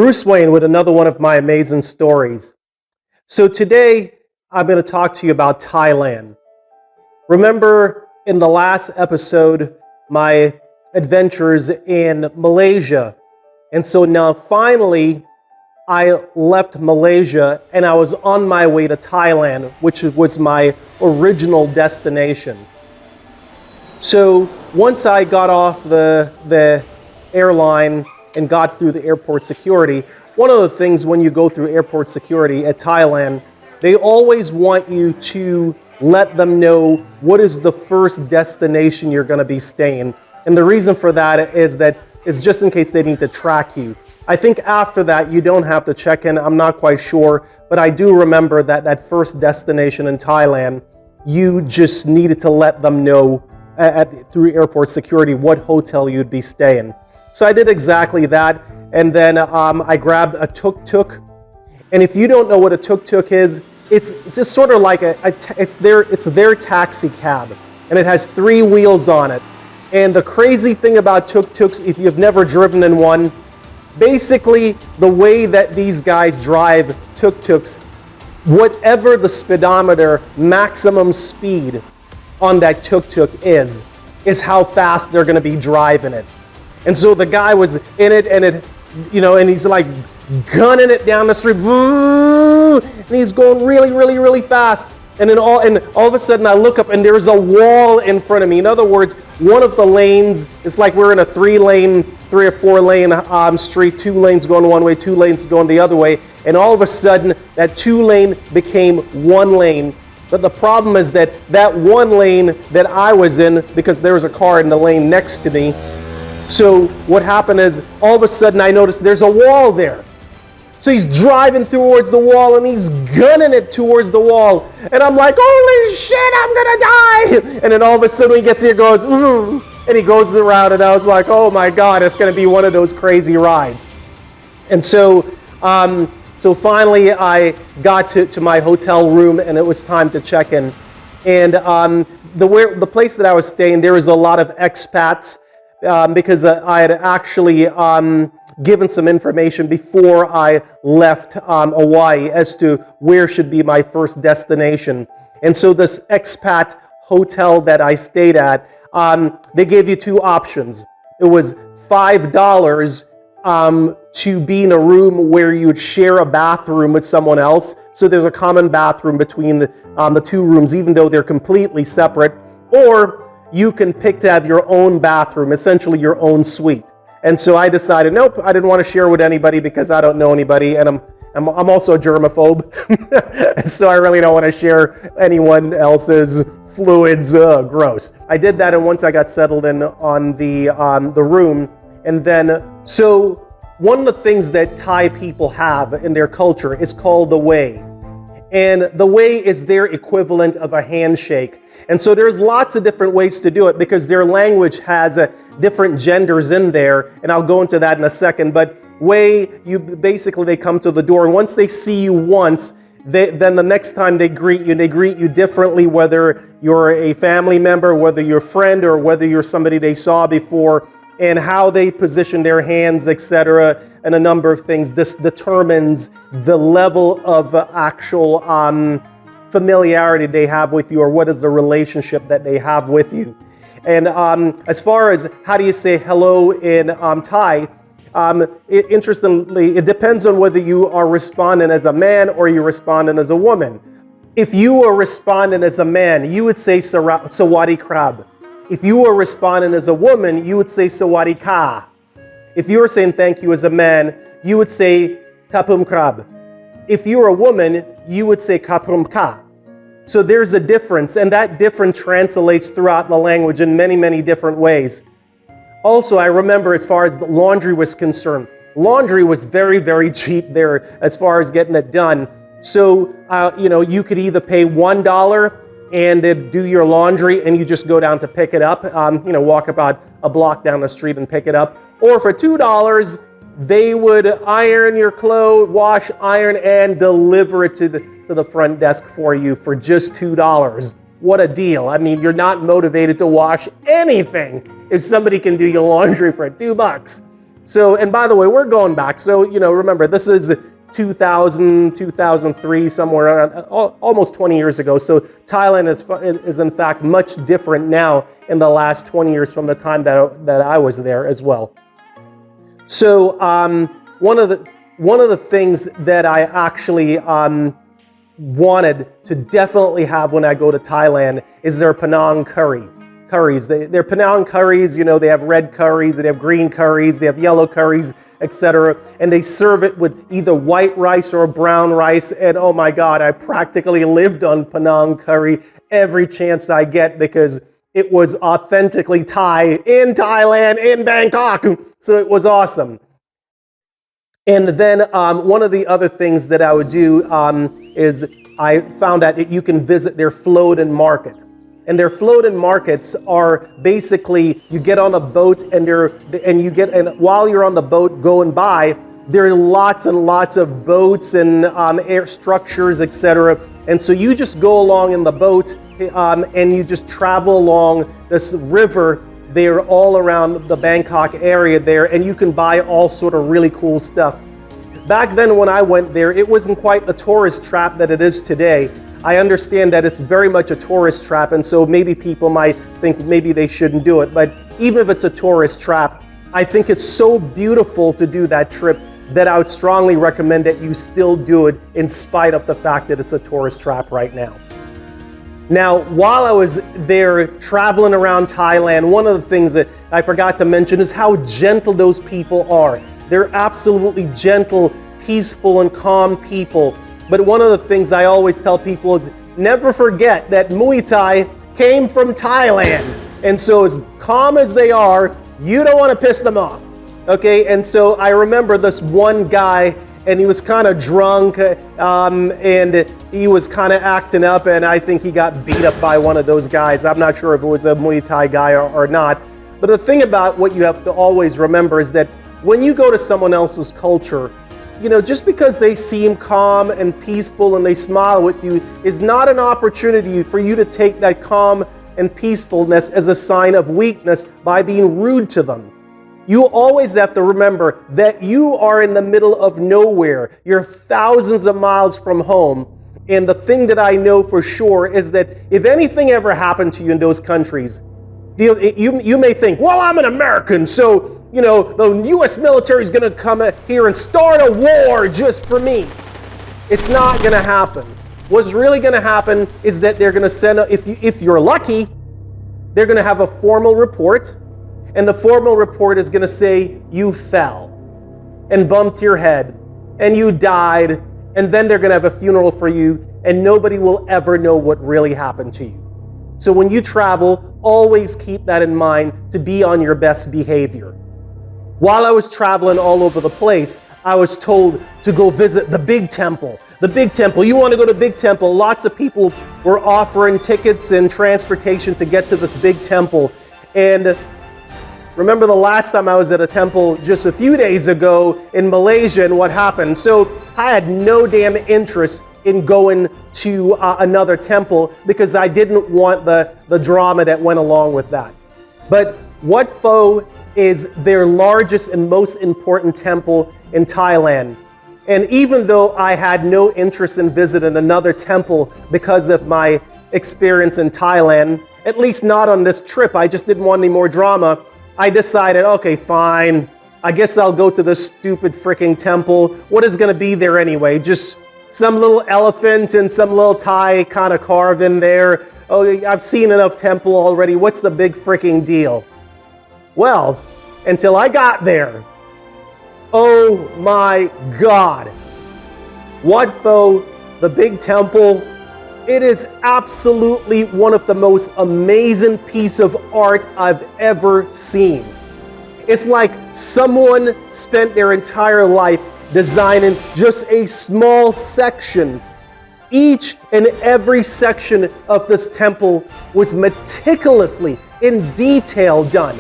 Bruce Wayne with another one of my amazing stories. So today I'm going to talk to you about Thailand. Remember in the last episode my adventures in Malaysia. And so now finally I left Malaysia and I was on my way to Thailand, which was my original destination. So once I got off the airline and got through the airport security, one of the things when you go through airport security at Thailand, they always want you to let them know what is the first destination you're going to be staying. And the reason for that is just in case they need to track you. I think after that, you don't have to check in. I'm not quite sure, but I do remember that first destination in Thailand, you just needed to let them know through airport security what hotel you'd be staying. So I did exactly that, and then I grabbed a tuk-tuk. And if you don't know what a tuk-tuk is, it's just sort of like it's their taxi cab, and it has 3 wheels on it. And the crazy thing about tuk-tuks, if you've never driven in one, basically the way that these guys drive tuk-tuks, whatever the speedometer maximum speed on that tuk-tuk is how fast they're going to be driving it. And so the guy was in it, and he's like gunning it down the street, and he's going really, really, really fast. And then all of a sudden I look up and there's a wall in front of me. In other words, one of the lanes, it's like we're in a 3 or 4 lane street, 2 lanes going one way, 2 lanes going the other way. And all of a sudden that 2 lane became 1 lane. But the problem is that 1 lane that I was in, because there was a car in the lane next to me, so what happened is, all of a sudden I noticed there's a wall there. So he's driving towards the wall and he's gunning it towards the wall. And I'm like, holy shit, I'm gonna die. And then all of a sudden he gets here, goes, and he goes around, and I was like, oh my God, it's gonna be one of those crazy rides. And so finally I got to my hotel room and it was time to check in. And the place that I was staying, there was a lot of expats. Because I had actually given some information before I left Hawaii as to where should be my first destination. And so this expat hotel that I stayed at, they gave you 2 options. It was $5 to be in a room where you'd share a bathroom with someone else. So there's a common bathroom between the 2 rooms, even though they're completely separate. Or you can pick to have your own bathroom, essentially your own suite. And so I decided, nope, I didn't want to share with anybody because I don't know anybody, and I'm also a germaphobe. So I really don't want to share anyone else's fluids. Gross. I did that, and once I got settled in on the room, and then so one of the things that Thai people have in their culture is called the way. And the way is their equivalent of a handshake. And so there's lots of different ways to do it because their language has different genders in there. And I'll go into that in a second. But way, they come to the door. And once they see you once, then the next time they greet you differently, whether you're a family member, whether you're a friend, or whether you're somebody they saw before, and how they position their hands, etc., and a number of things. This determines the level of actual familiarity they have with you, or what is the relationship that they have with you. And as far as how do you say hello in Thai, interestingly, it depends on whether you are responding as a man or you're responding as a woman. If you are responding as a man, you would say Sawadi Krab. If you were responding as a woman, you would say Sawadi Ka. If you were saying thank you as a man, you would say Kapum Krab. If you're a woman, you would say Kapum Ka. So there's a difference, and that difference translates throughout the language in many, many different ways. Also, I remember as far as the laundry was concerned, laundry was very, very cheap there as far as getting it done. So, you could either pay $1 and they'd do your laundry and you just go down to pick it up, walk about a block down the street and pick it up. Or for $2, they would iron your clothes, wash, iron, and deliver it to the front desk for you for just $2. What a deal. I mean, you're not motivated to wash anything if somebody can do your laundry for $2. So, and by the way, we're going back. So, remember, this is 2000, 2003, somewhere around, almost 20 years ago. So Thailand is in fact much different now in the last 20 years from the time that I was there as well. So one of the things that I actually wanted to definitely have when I go to Thailand is their Penang curries. Their Penang curries, they have red curries, they have green curries, they have yellow curries, etc. And they serve it with either white rice or brown rice. And oh my God, I practically lived on Penang curry every chance I get because it was authentically Thai in Thailand, in Bangkok. So it was awesome. And then one of the other things that I would do is I found out that you can visit their floating market. And their floating markets are basically, you get on a boat and while you're on the boat going by, there are lots and lots of boats and air structures, etc. And so you just go along in the boat and you just travel along this river there all around the Bangkok area there, and you can buy all sort of really cool stuff. Back then when I went there, it wasn't quite the tourist trap that it is today. I understand that it's very much a tourist trap, and so maybe people might think maybe they shouldn't do it. But even if it's a tourist trap, I think it's so beautiful to do that trip that I would strongly recommend that you still do it in spite of the fact that it's a tourist trap right now. Now, while I was there traveling around Thailand, one of the things that I forgot to mention is how gentle those people are. They're absolutely gentle, peaceful, and calm people. But one of the things I always tell people is never forget that Muay Thai came from Thailand. And so as calm as they are, you don't want to piss them off. Okay, and so I remember this one guy, and he was kind of drunk, and he was kind of acting up, and I think he got beat up by one of those guys. I'm not sure if it was a Muay Thai guy or not. But the thing about what you have to always remember is that when you go to someone else's culture, just because they seem calm and peaceful and they smile with you is not an opportunity for you to take that calm and peacefulness as a sign of weakness by being rude to them. You always have to remember that you are in the middle of nowhere. You're thousands of miles from home. And the thing that I know for sure is that if anything ever happened to you in those countries, you may think, well, I'm an American, so the U.S. military is going to come here and start a war just for me. It's not going to happen. What's really going to happen is that they're going to send, if you're lucky, they're going to have a formal report, and the formal report is going to say you fell and bumped your head and you died, and then they're going to have a funeral for you, and nobody will ever know what really happened to you. So when you travel, always keep that in mind to be on your best behavior. While I was traveling all over the place, I was told to go visit the big temple. The big temple, you want to go to big temple. Lots of people were offering tickets and transportation to get to this big temple. And remember the last time I was at a temple just a few days ago in Malaysia, and what happened? So I had no damn interest in going to another temple because I didn't want the drama that went along with that. But Wat Pho is their largest and most important temple in Thailand. And even though I had no interest in visiting another temple because of my experience in Thailand, at least not on this trip, I just didn't want any more drama, I decided, okay, fine, I guess I'll go to this stupid freaking temple. What is going to be there anyway? Just some little elephant and some little Thai kind of carved in there. Oh, I've seen enough temple already. What's the big freaking deal? Well, until I got there, oh my God. Wat Pho, the big temple, it is absolutely one of the most amazing pieces of art I've ever seen. It's like someone spent their entire life designing just a small section. Each and every section of this temple was meticulously in detail done.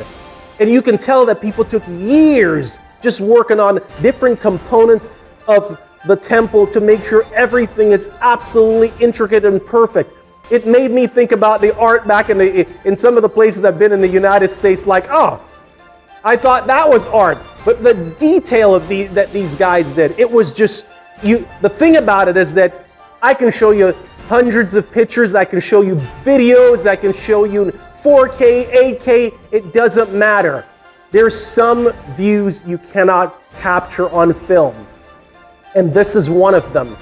And you can tell that people took years just working on different components of the temple to make sure everything is absolutely intricate and perfect. It made me think about the art back in some of the places I've been in the United States, like, oh, I thought that was art. But the detail of that these guys did, it was just, the thing about it is that I can show you hundreds of pictures, I can show you videos, I can show you 4K, 8K, it doesn't matter. There's some views you cannot capture on film. And this is one of them.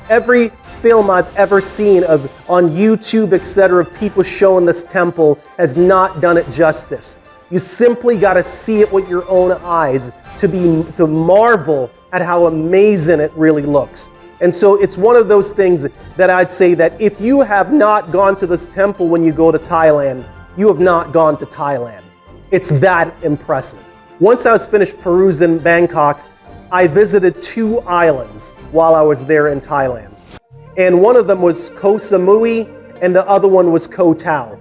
Every film I've ever seen on YouTube, etc., of people showing this temple has not done it justice. You simply got to see it with your own eyes to marvel at how amazing it really looks. And so it's one of those things that I'd say that if you have not gone to this temple when you go to Thailand, you have not gone to Thailand. It's that impressive. Once I was finished perusing Bangkok, I visited 2 islands while I was there in Thailand. And one of them was Koh Samui and the other one was Koh Tao.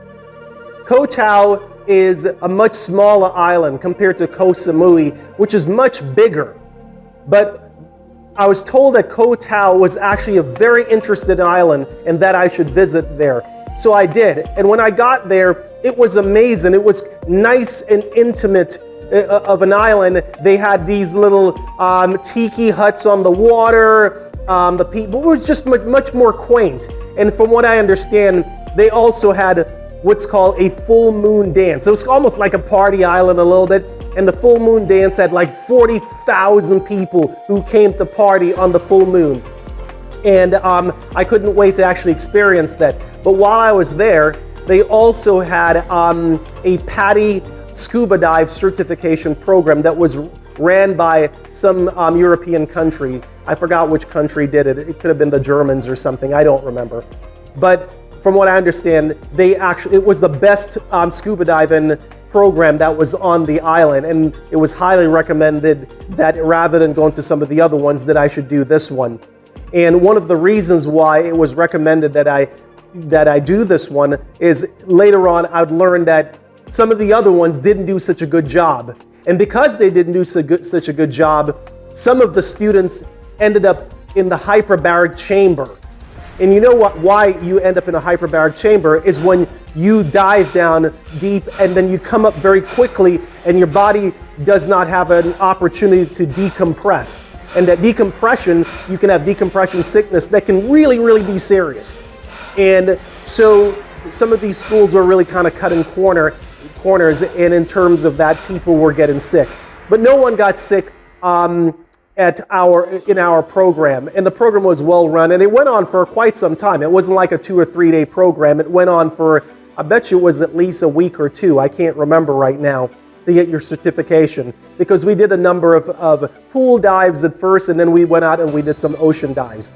Koh Tao is a much smaller island compared to Koh Samui, which is much bigger. But I was told that Koh Tao was actually a very interesting island and that I should visit there. So I did. And when I got there, it was amazing. It was nice and intimate of an island. They had these little tiki huts on the water. The people were just much more quaint. And from what I understand, they also had what's called a full moon dance. It was almost like a party island a little bit. And the full moon dance had like 40,000 people who came to party on the full moon. And I couldn't wait to actually experience that. But while I was there, they also had a PADI scuba dive certification program that was ran by some European country. I forgot which country did it. It could have been the Germans or something. I don't remember. But from what I understand, it was the best scuba diving program that was on the island, and it was highly recommended that rather than going to some of the other ones, that I should do this one. And one of the reasons why it was recommended that I do this one is later on I'd learned that some of the other ones didn't do such a good job. And because they didn't do such a good job, some of the students ended up in the hyperbaric chamber. And you know why you end up in a hyperbaric chamber is when you dive down deep and then you come up very quickly and your body does not have an opportunity to decompress. And that decompression, you can have decompression sickness that can really, really be serious. And so some of these schools are really kind of cutting corners, and in terms of that, people were getting sick. But no one got sick in our program, and the program was well run, and it went on for quite some time. It wasn't like a 2 or 3 day program. It went on for, I bet you it was at least a week or 2. I can't remember right now, to get your certification, because we did a number of pool dives at first, and then we went out and we did some ocean dives.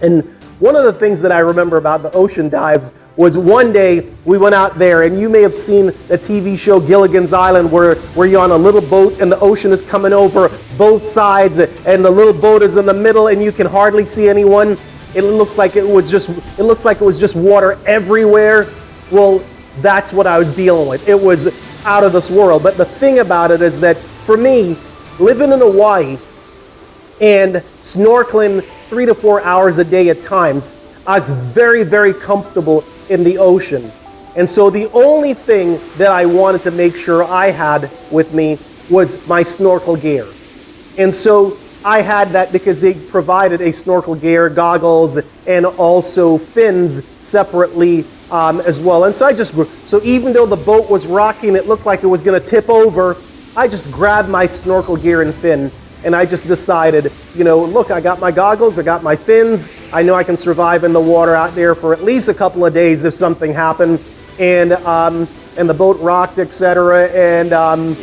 And one of the things that I remember about the ocean dives was one day we went out there, and you may have seen the TV show Gilligan's Island where you're on a little boat and the ocean is coming over both sides and the little boat is in the middle and you can hardly see anyone. It looks like it was just water everywhere. Well, that's what I was dealing with. It was out of this world. But the thing about it is that for me, living in Hawaii and snorkeling 3 to 4 hours a day at times, I was very, very comfortable in the ocean. And so the only thing that I wanted to make sure I had with me was my snorkel gear. And so I had that because they provided a snorkel gear, goggles, and also fins separately as well. And so even though the boat was rocking, it looked like it was going to tip over, I just grabbed my snorkel gear and fin. And I just decided, look, I got my goggles, I got my fins. I know I can survive in the water out there for at least a couple of days if something happened. And the boat rocked, etc. And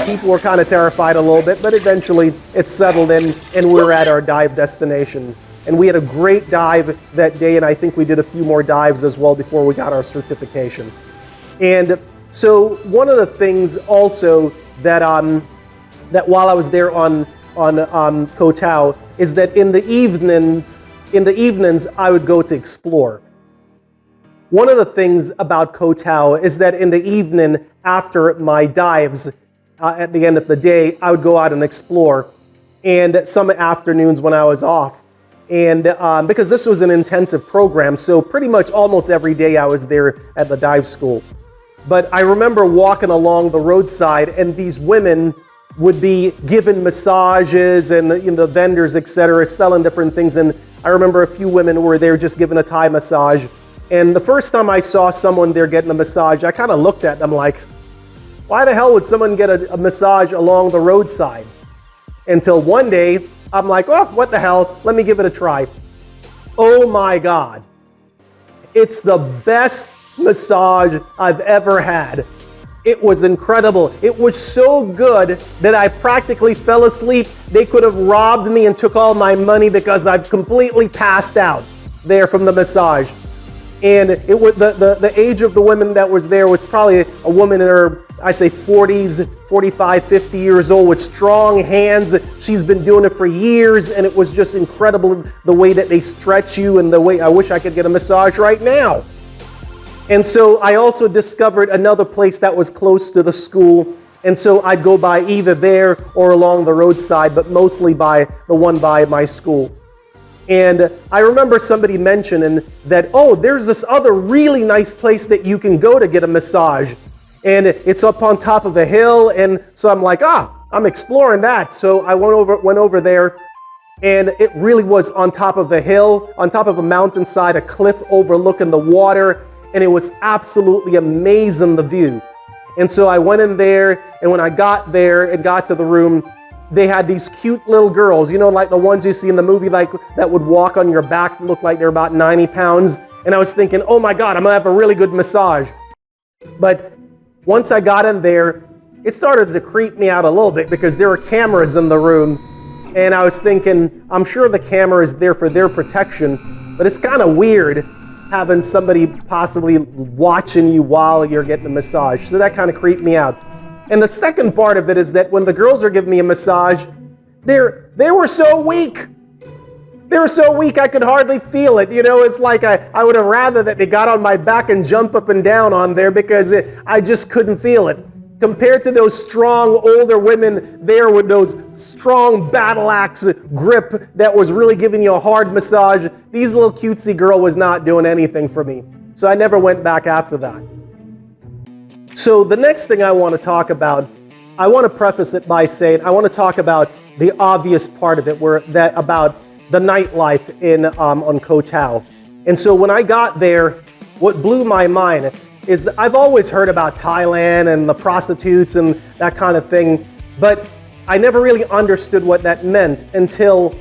people were kind of terrified a little bit, but eventually it settled in, and we were at our dive destination. And we had a great dive that day, and I think we did a few more dives as well before we got our certification. And so one of the things also that while I was there on Koh Tao is that in the evenings I would go to explore. One of the things about Koh Tao is that in the evening after my dives, at the end of the day, I would go out and explore. And some afternoons when I was off, and because this was an intensive program, so pretty much almost every day I was there at the dive school. But I remember walking along the roadside, and these women would be given massages and the vendors, etc., selling different things. And I remember a few women were there just giving a Thai massage. And the first time I saw someone there getting a massage, I kind of looked at them like, why the hell would someone get a massage along the roadside? Until one day, I'm like, oh, what the hell? Let me give it a try. Oh my God. It's the best massage I've ever had. It was incredible. It was so good that I practically fell asleep. They could have robbed me and took all my money because I completely passed out there from the massage. And it was the age of the woman that was there was probably a woman in her, I say 40s, 45, 50 years old with strong hands. She's been doing it for years, and it was just incredible the way that they stretch you and the way I wish I could get a massage right now. And so I also discovered another place that was close to the school. And so I'd go by either there or along the roadside, but mostly by the one by my school. And I remember somebody mentioning that, oh, there's this other really nice place that you can go to get a massage. And it's up on top of a hill. And so I'm like, I'm exploring that. So I went over there, and it really was on top of the hill, on top of a mountainside, a cliff overlooking the water. And it was absolutely amazing, the view. And so I went in there, and when I got there and got to the room, they had these cute little girls, like the ones you see in the movie, like that would walk on your back, look like they're about 90 pounds. And I was thinking, oh my God, I'm gonna have a really good massage. But once I got in there, it started to creep me out a little bit because there were cameras in the room. And I was thinking, I'm sure the camera is there for their protection, but it's kind of weird having somebody possibly watching you while you're getting a massage. So that kind of creeped me out. And the second part of it is that when the girls are giving me a massage, they were so weak. They were so weak I could hardly feel it. It's like I would have rather that they got on my back and jump up and down on there because I just couldn't feel it. Compared to those strong older women there with those strong battle axe grip that was really giving you a hard massage, these little cutesy girl was not doing anything for me. So I never went back after that. So the next thing I want to talk about, I want to preface it by saying I want to talk about the obvious part of it, about the nightlife on Koh Tao. And so when I got there, what blew my mind is I've always heard about Thailand and the prostitutes and that kind of thing, but I never really understood what that meant until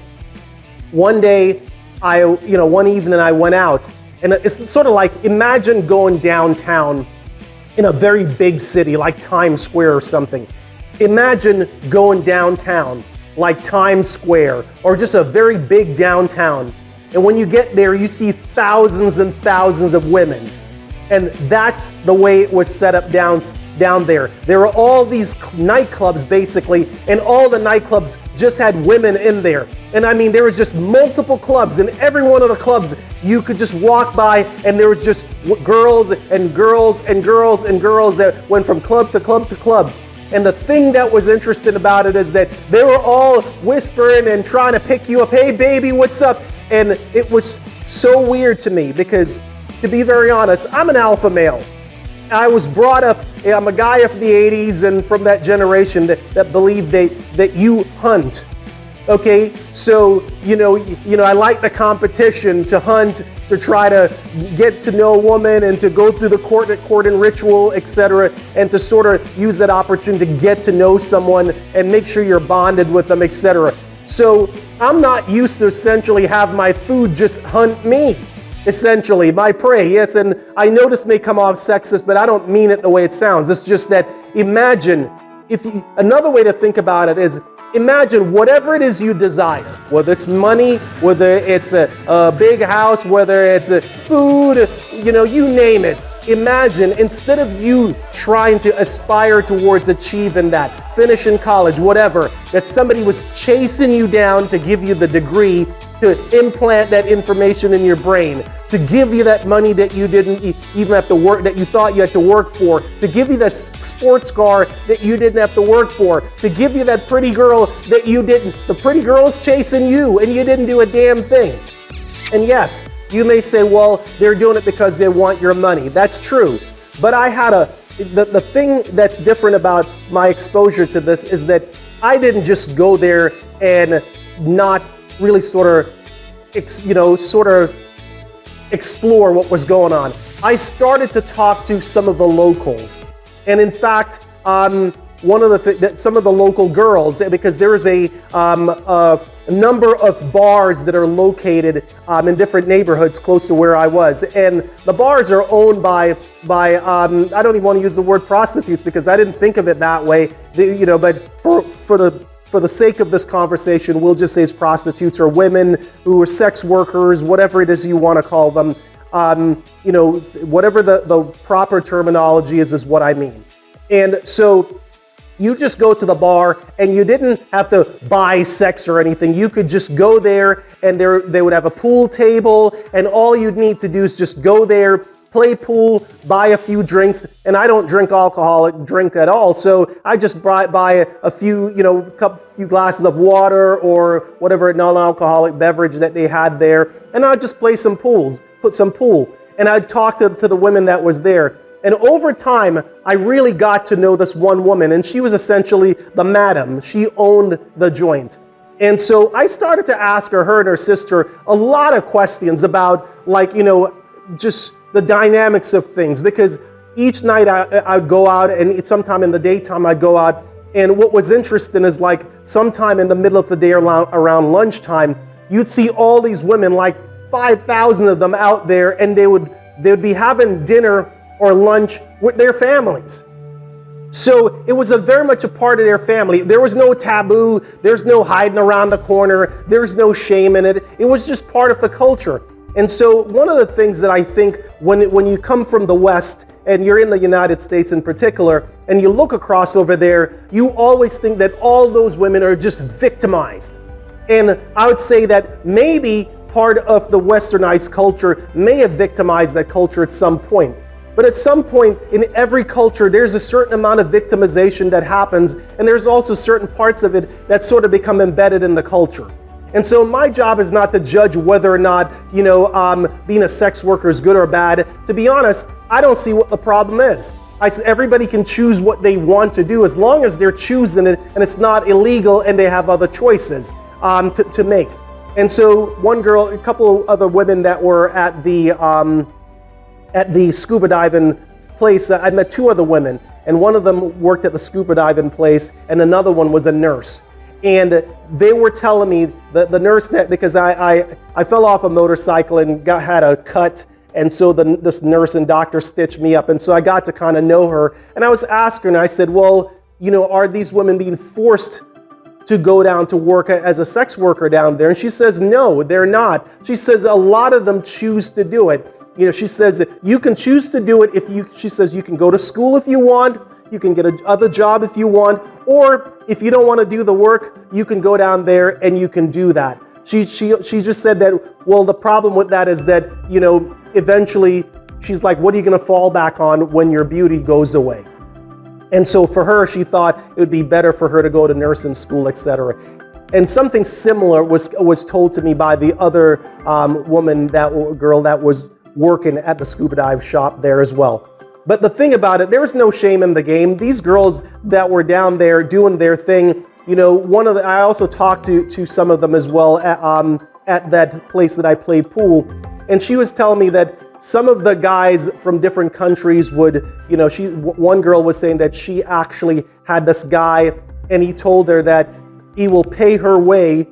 one day, one evening I went out, and it's sort of like, imagine going downtown in a very big city like Times Square or something. Imagine going downtown like Times Square or just a very big downtown. And when you get there, you see thousands and thousands of women. And that's the way it was set up down there. There were all these nightclubs basically, and all the nightclubs just had women in there. And I mean, there was just multiple clubs, and every one of the clubs you could just walk by, and there was just girls and girls and girls and girls that went from club to club to club. And the thing that was interesting about it is that they were all whispering and trying to pick you up. Hey baby, what's up? And it was so weird to me because, to be very honest, I'm an alpha male. I was brought up, I'm a guy of the 80s and from that generation that believed that you hunt. Okay, so, I like the competition to hunt, to try to get to know a woman and to go through the courting ritual, etc., and to sort of use that opportunity to get to know someone and make sure you're bonded with them, etc. So I'm not used to essentially have my food just hunt me. Essentially, my prey, yes, and I know this may come off sexist, but I don't mean it the way it sounds. It's just that imagine, another way to think about it is, imagine whatever it is you desire, whether it's money, whether it's a big house, whether it's food, you name it. Imagine, instead of you trying to aspire towards achieving that, finishing college, whatever, that somebody was chasing you down to give you the degree, to implant that information in your brain, to give you that money that you didn't even have to work, that you thought you had to work for, to give you that sports car that you didn't have to work for, to give you that pretty girl that you didn't. The pretty girl's chasing you and you didn't do a damn thing. And yes, you may say, well, they're doing it because they want your money. That's true. But I had a the thing that's different about my exposure to this is that I didn't just go there and not really sort of explore what was going on. I started to talk to some of the locals, and in fact, one of some of the local girls, because there is a number of bars that are located in different neighborhoods close to where I was, and the bars are owned by I don't even want to use the word prostitutes because I didn't think of it that way, but for the sake of this conversation, we'll just say it's prostitutes or women who are sex workers, whatever it is you want to call them. Whatever the proper terminology is what I mean. And so you just go to the bar and you didn't have to buy sex or anything. You could just go there and they would have a pool table, and all you'd need to do is just go there, play pool, buy a few drinks. And I don't drink alcoholic drink at all. So I just buy a few, few glasses of water or whatever non-alcoholic beverage that they had there. And I'd just play some pool. And I'd talk to the women that was there. And over time, I really got to know this one woman, and she was essentially the madam. She owned the joint. And so I started to ask her and her sister a lot of questions about, just the dynamics of things, because each night I'd go out, and sometime in the daytime I'd go out. And what was interesting is, sometime in the middle of the day around lunchtime, you'd see all these women, 5,000 of them out there, and they would be having dinner or lunch with their families. So it was very much a part of their family. There was no taboo. There's no hiding around the corner. There's no shame in it. It was just part of the culture. And so one of the things that I think when you come from the West and you're in the United States in particular, and you look across over there, you always think that all those women are just victimized. And I would say that maybe part of the Westernized culture may have victimized that culture at some point. But at some point in every culture, there's a certain amount of victimization that happens, and there's also certain parts of it that sort of become embedded in the culture. And so my job is not to judge whether or not, being a sex worker is good or bad. To be honest, I don't see what the problem is. Everybody can choose what they want to do as long as they're choosing it and it's not illegal and they have other choices to make. And so one girl, a couple of other women that were at the scuba diving place, I met two other women, and one of them worked at the scuba diving place and another one was a nurse. And they were telling me that the nurse, because I fell off a motorcycle and had a cut, and so this nurse and doctor stitched me up, and so I got to kind of know her. And I was asking her, I said, well, are these women being forced to go down to work as a sex worker down there? And she says, no, they're not. She says a lot of them choose to do it. She says that you can choose to do it she says you can go to school if you want, you can get another job if you want, or if you don't want to do the work, you can go down there and you can do that. She just said that, well, the problem with that is that, eventually she's like, what are you going to fall back on when your beauty goes away? And so for her, she thought it would be better for her to go to nursing school, etc. And something similar was told to me by the other girl that was working at the scuba dive shop there as well. But the thing about it, there was no shame in the game. These girls that were down there doing their thing, I also talked to some of them as well at that place that I played pool. And she was telling me that some of the guys from different countries one girl was saying that she actually had this guy, and he told her that he will pay her way,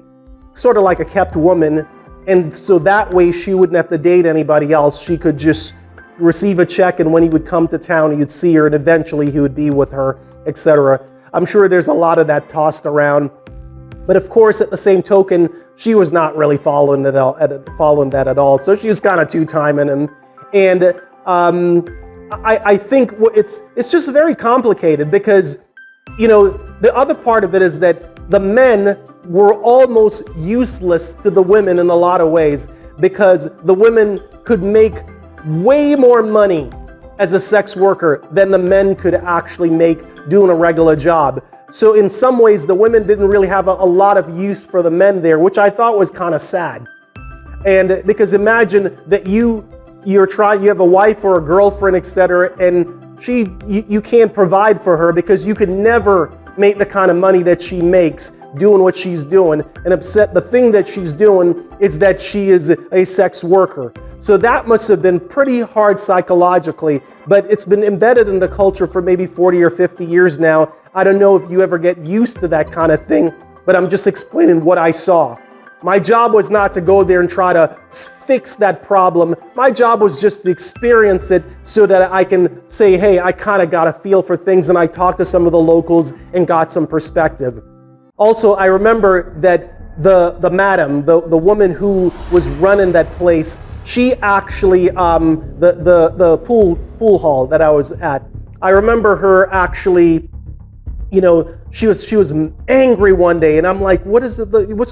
sort of like a kept woman. And so that way she wouldn't have to date anybody else. She could just receive a check, and when he would come to town, you'd see her, and eventually he would be with her, etc. I'm sure there's a lot of that tossed around. But of course, at the same token, she was not really following that at all. So she was kind of two-timing him. And I think it's just very complicated because, the other part of it is that the men were almost useless to the women in a lot of ways, because the women could make way more money as a sex worker than the men could actually make doing a regular job. So in some ways, the women didn't really have a lot of use for the men there, which I thought was kind of sad. And because imagine that you have a wife or a girlfriend, etc., and you can't provide for her because you could never make the kind of money that she makes doing what she's doing. And the thing that she's doing is that she is a sex worker. So that must have been pretty hard psychologically, but it's been embedded in the culture for maybe 40 or 50 years now. I don't know if you ever get used to that kind of thing, but I'm just explaining what I saw. My job was not to go there and try to fix that problem. My job was just to experience it so that I can say, hey, I kind of got a feel for things, and I talked to some of the locals and got some perspective. Also, I remember that the madam, the woman who was running that place, she actually, the pool hall that I was at, I remember her actually, she was angry one day, and I'm like, what's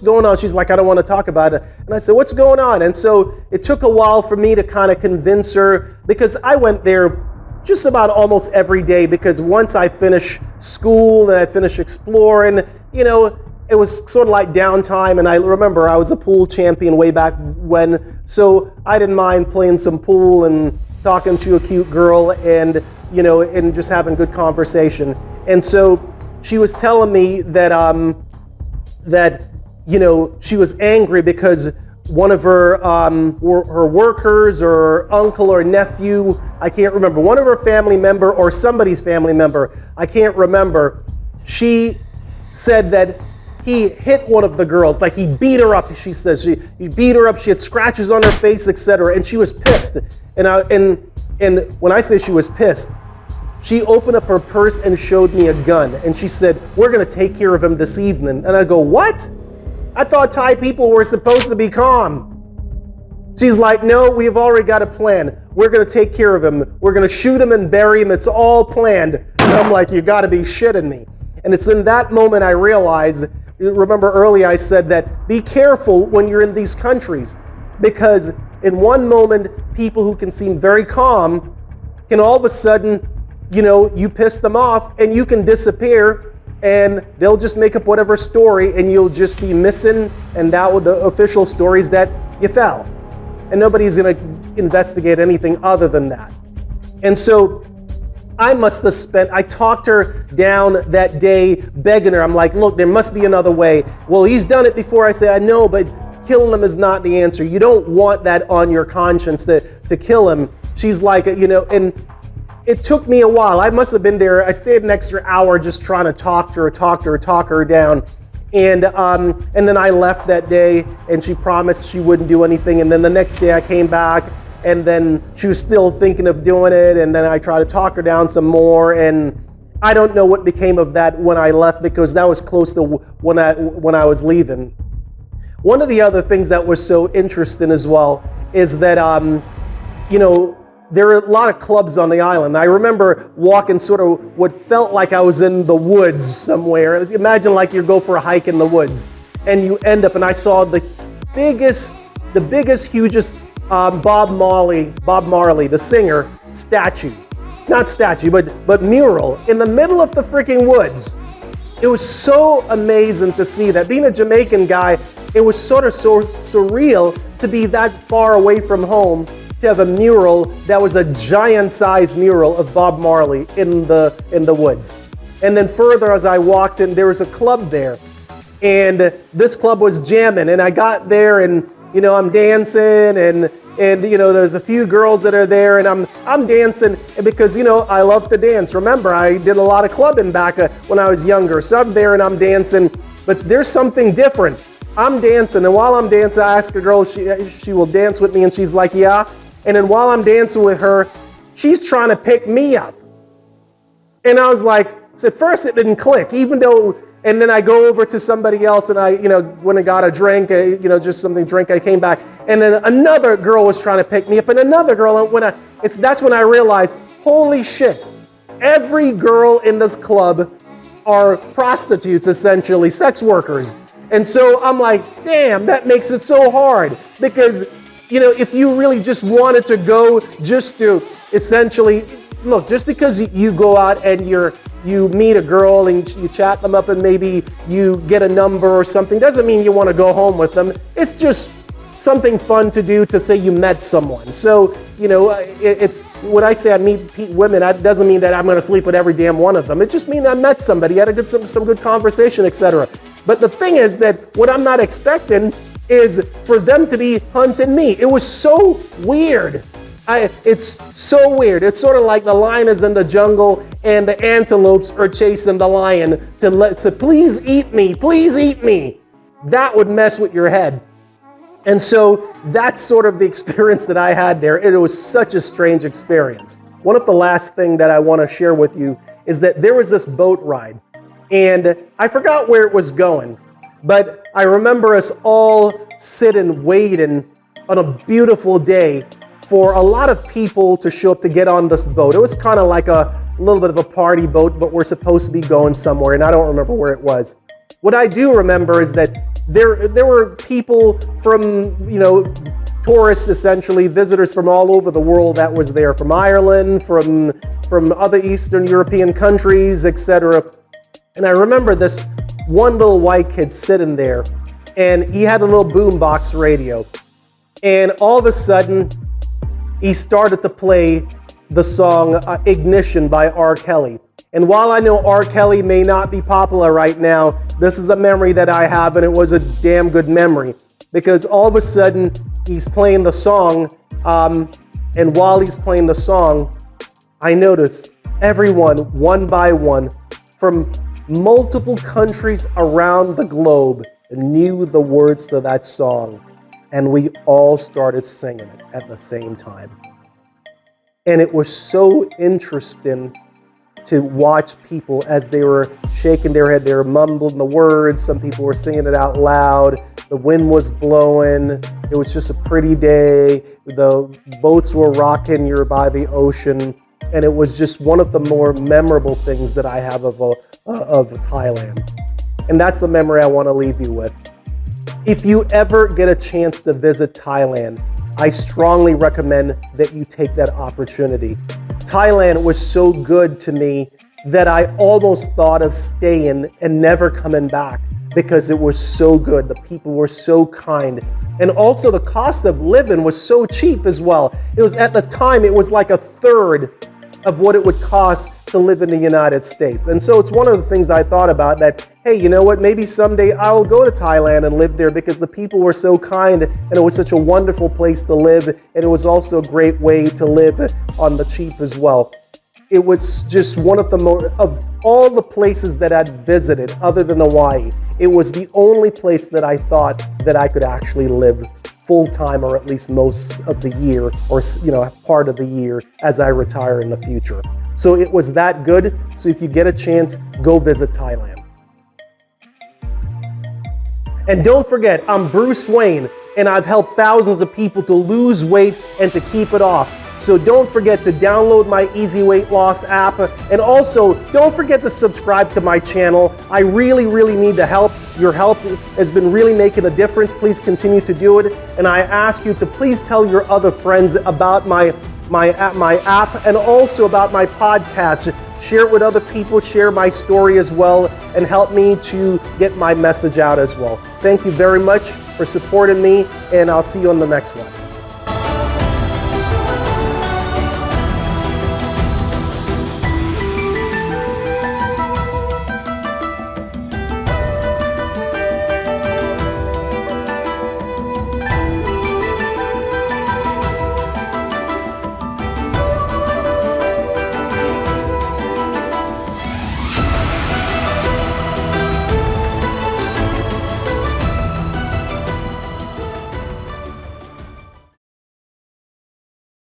going on? She's like, I don't want to talk about it. And I said, what's going on? And so it took a while for me to kind of convince her, because I went there just about almost every day, because once I finished school and I finished exploring, it was sort of like downtime. And I remember I was a pool champion way back when, so I didn't mind playing some pool and talking to a cute girl and, and just having good conversation. And so she was telling me that she was angry because one of her workers or uncle or nephew, I can't remember, one of her family member or somebody's family member, I can't remember, she said that he hit one of the girls, like he beat her up. She says he beat her up, she had scratches on her face, etc. And she was pissed. And when I say she was pissed, she opened up her purse and showed me a gun. And she said, we're gonna take care of him this evening. And I go, what? I thought Thai people were supposed to be calm. She's like, no, we've already got a plan. We're gonna take care of him. We're gonna shoot him and bury him. It's all planned. And I'm like, you gotta be shitting me. And it's in that moment I realized, remember earlier I said that be careful when you're in these countries, because in one moment, people who can seem very calm can all of a sudden, you piss them off and you can disappear, and they'll just make up whatever story and you'll just be missing, and that would the official story is that you fell. And nobody's gonna investigate anything other than that. And so I talked her down that day, begging her. I'm like, look, there must be another way. Well, he's done it before. I say, I know, but killing him is not the answer. You don't want that on your conscience to kill him. She's like, and it took me a while. I must have been there. I stayed an extra hour just trying to talk her down. And then I left that day, and she promised she wouldn't do anything. And then the next day I came back, and then she was still thinking of doing it. And then I tried to talk her down some more. And I don't know what became of that when I left, because that was close to when I was leaving. One of the other things that was so interesting as well is that, there are a lot of clubs on the island. I remember walking sort of what felt like I was in the woods somewhere. Imagine like you go for a hike in the woods and you end up, and I saw the biggest, hugest Bob Marley, the singer, but mural in the middle of the freaking woods. It was so amazing to see that. Being a Jamaican guy, it was sort of so surreal to be that far away from home, to have a mural that was a giant-sized mural of Bob Marley in the woods. And then further as I walked in, there was a club there, and this club was jamming, and I got there, and I'm dancing, and there's a few girls that are there, and I'm dancing because I love to dance. Remember, I did a lot of clubbing back when I was younger, so I'm there and I'm dancing, but there's something different. I'm dancing, and while I'm dancing, I ask a girl if she will dance with me, and she's like, yeah. And then while I'm dancing with her, she's trying to pick me up. And I was like, so at first it didn't click, and then I go over to somebody else, and I, went and got a drink, just something to drink. I came back, and then another girl was trying to pick me up, and another girl. And that's when I realized, holy shit, every girl in this club are prostitutes, essentially, sex workers. And so I'm like, damn, that makes it so hard, because if you really just wanted to go just to essentially, look, just because you go out and you meet a girl and you chat them up and maybe you get a number or something, doesn't mean you want to go home with them. It's just something fun to do to say you met someone. So, it's when I say I meet women, that doesn't mean that I'm going to sleep with every damn one of them. It just means I met somebody, had some good conversation, etc. But the thing is that what I'm not expecting is for them to be hunting me. It was so weird. It's so weird. It's sort of like the lion is in the jungle and the antelopes are chasing the lion to please eat me, please eat me. That would mess with your head. And so that's sort of the experience that I had there. It was such a strange experience. One of the last thing that I want to share with you is that there was this boat ride, and I forgot where it was going, but I remember us all sitting, waiting on a beautiful day for a lot of people to show up to get on this boat. It was kind of like a little bit of a party boat, but we're supposed to be going somewhere, and I don't remember where it was. What I do remember is that there were people from, tourists, essentially, visitors from all over the world that was there, from Ireland, from other Eastern European countries, etc. And I remember this one little white kid sitting there, and he had a little boombox radio. And all of a sudden, he started to play the song Ignition by R. Kelly. And while I know R. Kelly may not be popular right now, this is a memory that I have, and it was a damn good memory. Because all of a sudden, he's playing the song, and while he's playing the song, I noticed everyone, one by one, from multiple countries around the globe, knew the words to that song. And we all started singing it at the same time. And it was so interesting to watch people as they were shaking their head. They were mumbling the words. Some people were singing it out loud. The wind was blowing. It was just a pretty day. The boats were rocking. You're by the ocean. And it was just one of the more memorable things that I have of Thailand. And that's the memory I want to leave you with. If you ever get a chance to visit Thailand, I strongly recommend that you take that opportunity. Thailand was so good to me that I almost thought of staying and never coming back because it was so good. The people were so kind. And also the cost of living was so cheap as well. It was, at the time, it was like a third of what it would cost to live in the United States. And so it's one of the things I thought about, that, hey, you know what, maybe someday I'll go to Thailand and live there because the people were so kind and it was such a wonderful place to live, and it was also a great way to live on the cheap as well. It was just one of the of all the places that I'd visited other than Hawaii, it was the only place that I thought that I could actually live full-time, or at least most of the year, or part of the year as I retire in the future. So it was that good. So if you get a chance, go visit Thailand. And don't forget, I'm Bruce Wayne, and I've helped thousands of people to lose weight and to keep it off. So don't forget to download my Easy Weight Loss app. And also, don't forget to subscribe to my channel. I really, really need the help. Your help has been really making a difference. Please continue to do it. And I ask you to please tell your other friends about my app and also about my podcast. Share it with other people, share my story as well, and help me to get my message out as well. Thank you very much for supporting me, and I'll see you on the next one.